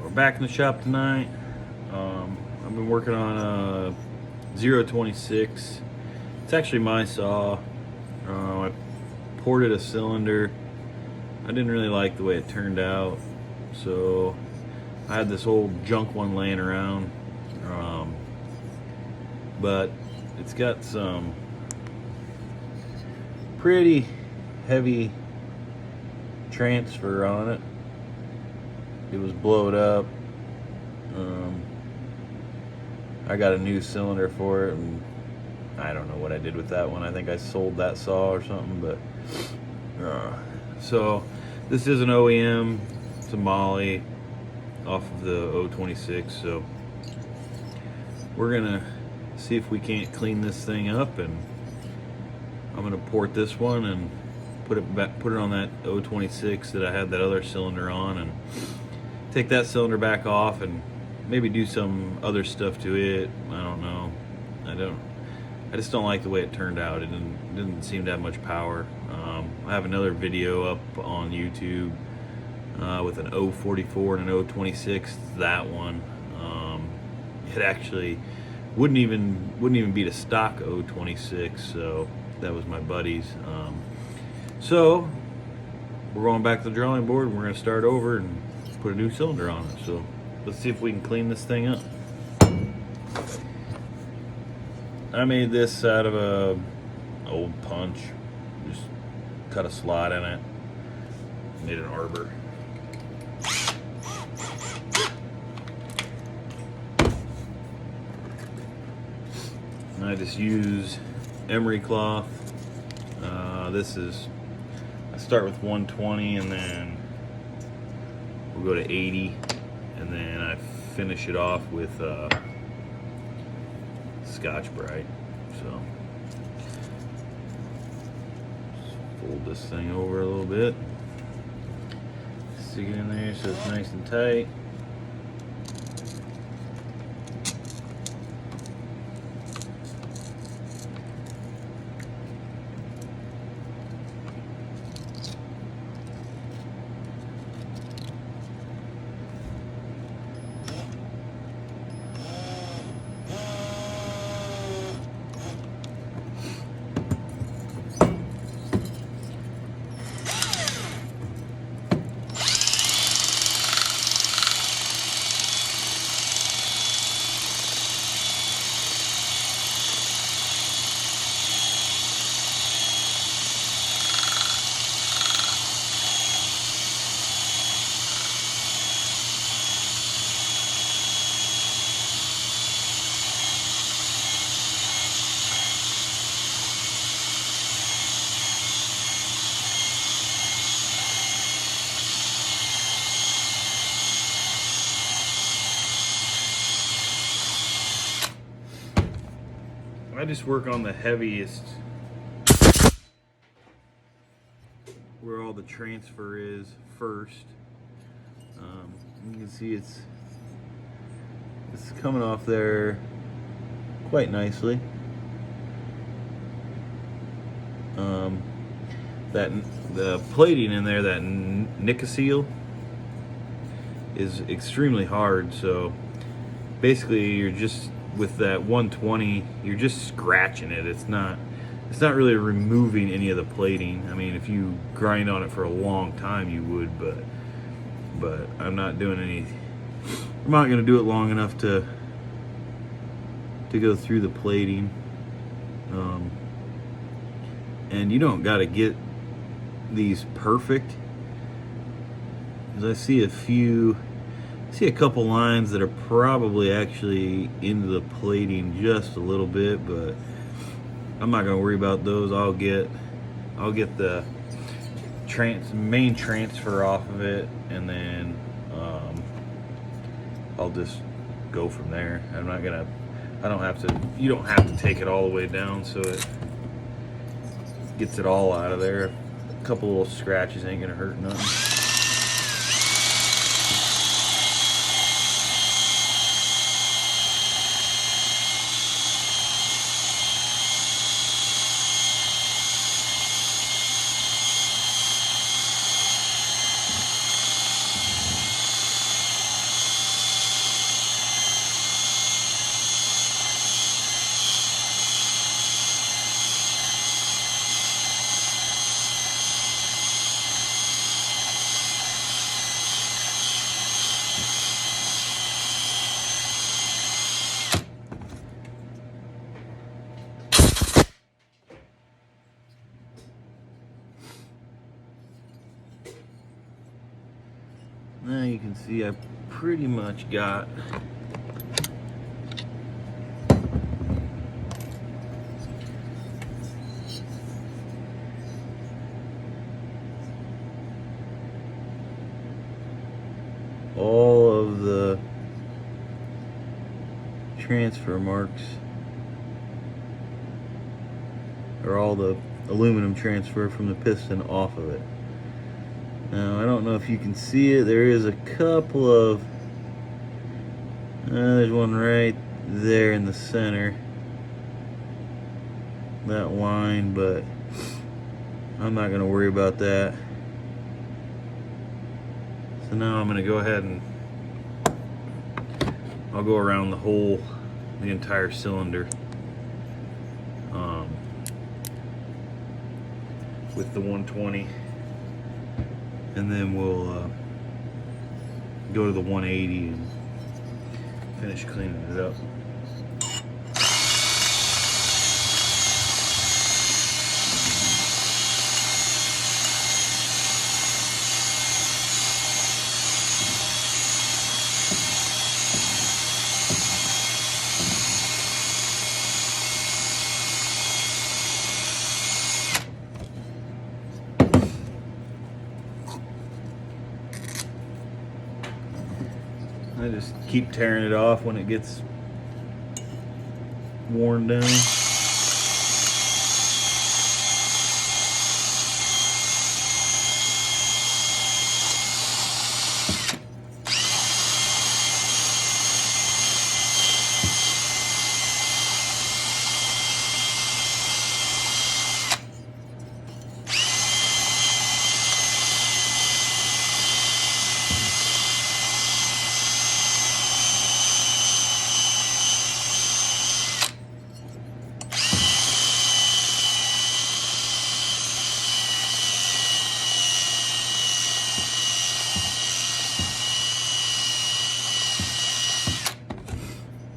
We're back in the shop tonight. I've been working on a 026. It's actually my saw. I ported a cylinder. I didn't really like the way it turned out, so I had this old junk one laying around. But it's got some pretty heavy transfer on it. It was blowed up. I got a new cylinder for it, and I don't know what I did with that one. I think I sold that saw or something, but so this is an OEM. It's a Molly off of the 026, so we're gonna see if we can't clean this thing up, and I'm gonna port this one and put it on that 026 that I had that other cylinder on, and take that cylinder back off and maybe do some other stuff to it. I don't know. I just don't like the way it turned out. It didn't seem to have much power. I have another video up on YouTube with an 044 and an 026. That one. It actually wouldn't even beat a stock 026. So that was my buddy's. So we're going back to the drawing board, and we're going to start over and put a new cylinder on it. So let's see if we can clean this thing up. I made this out of a old punch. Just cut a slot in it. Made an arbor. And I just use emery cloth. I start with 120, and then we'll go to 80, and then I finish it off with Scotch-Brite. So just fold this thing over a little bit, stick it in there so it's nice and tight. I just work on the heaviest, where all the transfer is first. You can see it's coming off there quite nicely. The plating in there, that Stihl, is extremely hard. So basically, you're just, with that 120, you're just scratching it. It's not really removing any of the plating. I mean, if you grind on it for a long time, you would, but I'm not doing any. I'm not going to do it long enough to go through the plating. And you don't got to get these perfect, because I see a couple lines that are probably actually into the plating just a little bit, but I'm not gonna worry about those. I'll get the main transfer off of it, and then I'll just go from there. You don't have to take it all the way down, so it gets it all out of there. A couple little scratches ain't gonna hurt nothing. Now you can see I pretty much got all of the transfer marks, or all the aluminum transfer from the piston off of it. Now I don't know if you can see it, there is a couple of there's one right there in the center, that line, but I'm not going to worry about that. So now I'm going to go ahead and I'll go around the entire cylinder with the 120, and then we'll go to the 180 and finish cleaning it up. I just keep tearing it off when it gets worn down.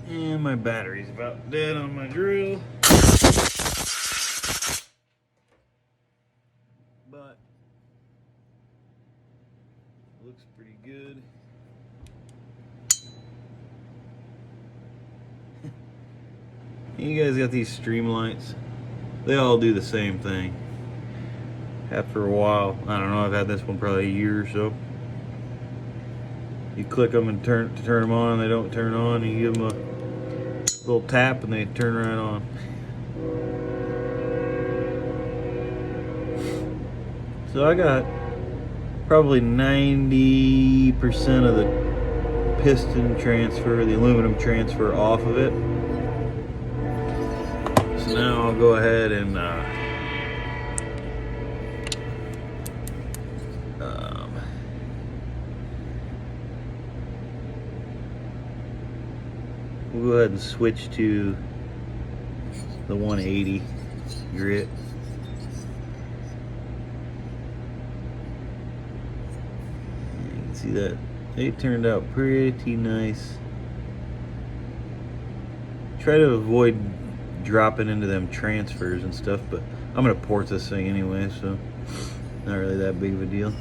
And my battery's about dead on my drill, but looks pretty good. You guys got these stream lights, they all do the same thing. After a while, I don't know, I've had this one probably a year or so. You click them and turn them on, they don't turn on. You give them a little tap and they turn right on. So I got probably 90% of the piston transfer, the aluminum transfer, off of it. So now I'll go ahead and we'll go ahead and switch to the 180 grit. You can see that it turned out pretty nice. Try to avoid dropping into them transfers and stuff, but I'm gonna port this thing anyway, so not really that big of a deal.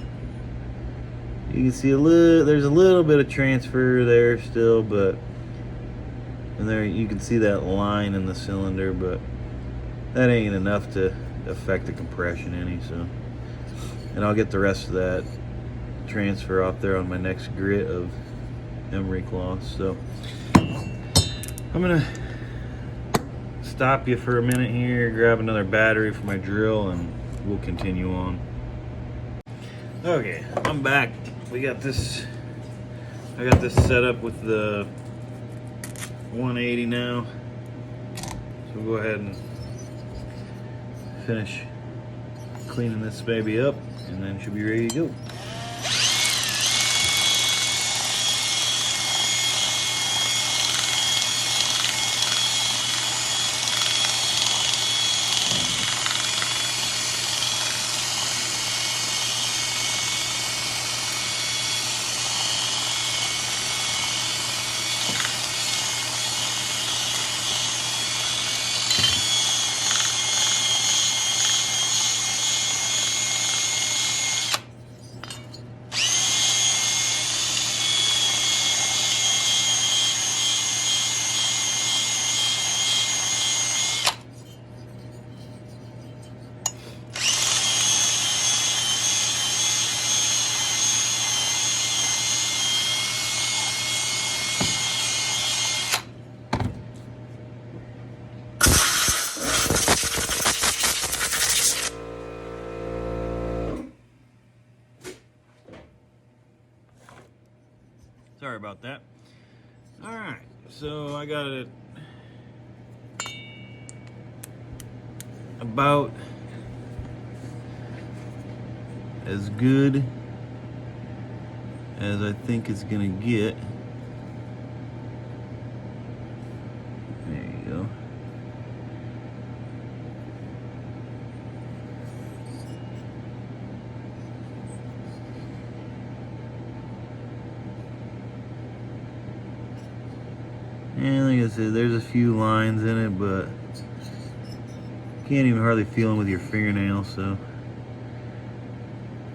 You can see there's a little bit of transfer there still, but and there you can see that line in the cylinder, but that ain't enough to affect the compression any. So, and I'll get the rest of that transfer off there on my next grit of emery cloth. So I'm gonna stop you for a minute here, grab another battery for my drill, and we'll continue on. Okay, I'm back. I got this set up with the 180 now, so we'll go ahead and finish cleaning this baby up, and then she'll be ready to go. Sorry about that. All right, so I got it about as good as I think it's gonna get. There you go. And like I said, there's a few lines in it, but you can't even hardly feel them with your fingernails, so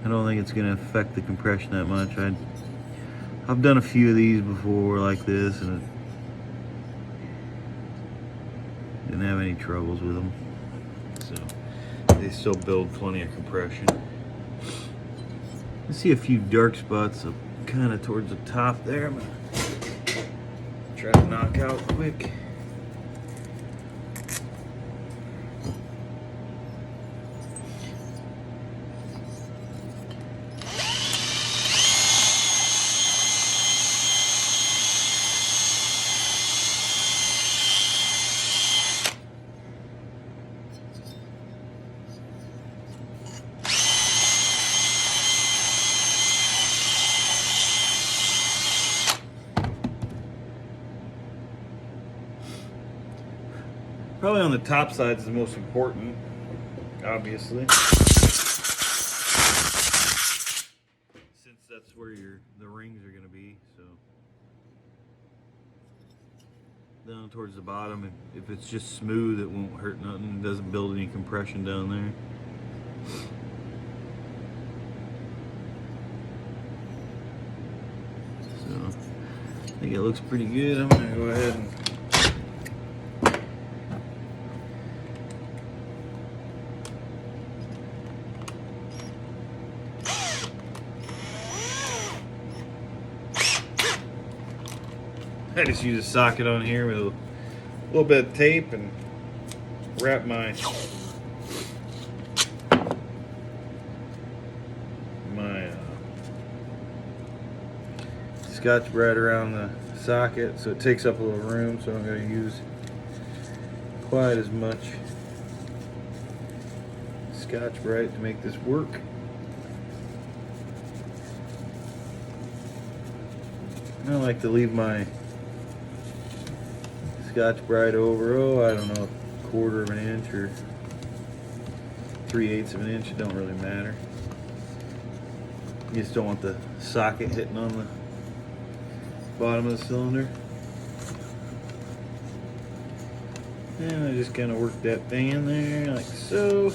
I don't think it's going to affect the compression that much. I've done a few of these before like this, and it didn't have any troubles with them. So they still build plenty of compression. I see a few dark spots up kind of towards the top there. I'm gonna try to knock out quick. Probably on the top side is the most important, obviously, since that's where the rings are going to be. So down towards the bottom, if it's just smooth, it won't hurt nothing. It doesn't build any compression down there. So I think it looks pretty good. I'm going to go ahead and I just use a socket on here with a little bit of tape and wrap my Scotch Brite around the socket, so it takes up a little room. So I'm going to use quite as much Scotch Brite to make this work. I like to leave my Scotch Brite over, I don't know, a quarter of an inch or 3/8 of an inch. It don't really matter. You just don't want the socket hitting on the bottom of the cylinder. And I just kind of work that thing in there like so.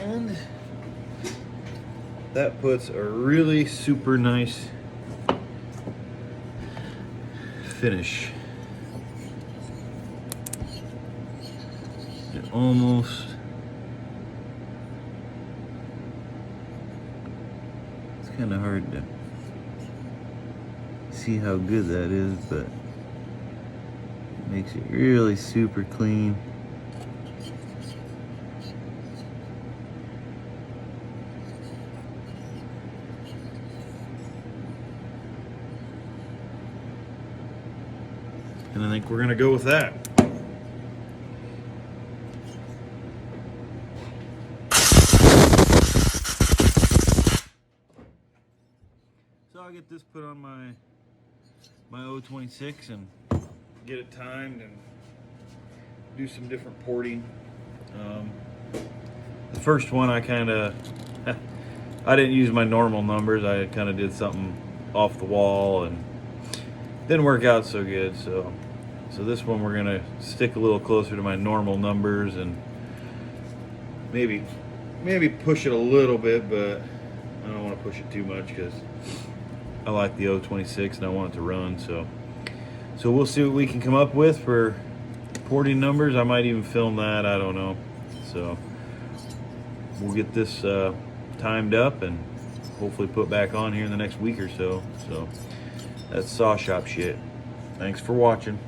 And that puts a really super nice finish. It almost, it's kind of hard to see how good that is, but it makes it really super clean. And I think we're going to go with that. So I'll get this put on my 026 and get it timed and do some different porting. The first one I I didn't use my normal numbers. I kind of did something off the wall and didn't work out so good. So this one we're gonna stick a little closer to my normal numbers and maybe push it a little bit, but I don't want to push it too much because I like the 026 and I want it to run. So So we'll see what we can come up with for porting numbers. I might even film that, I don't know. So we'll get this timed up and hopefully put back on here in the next week or so. So that's saw shop shit. Thanks for watching.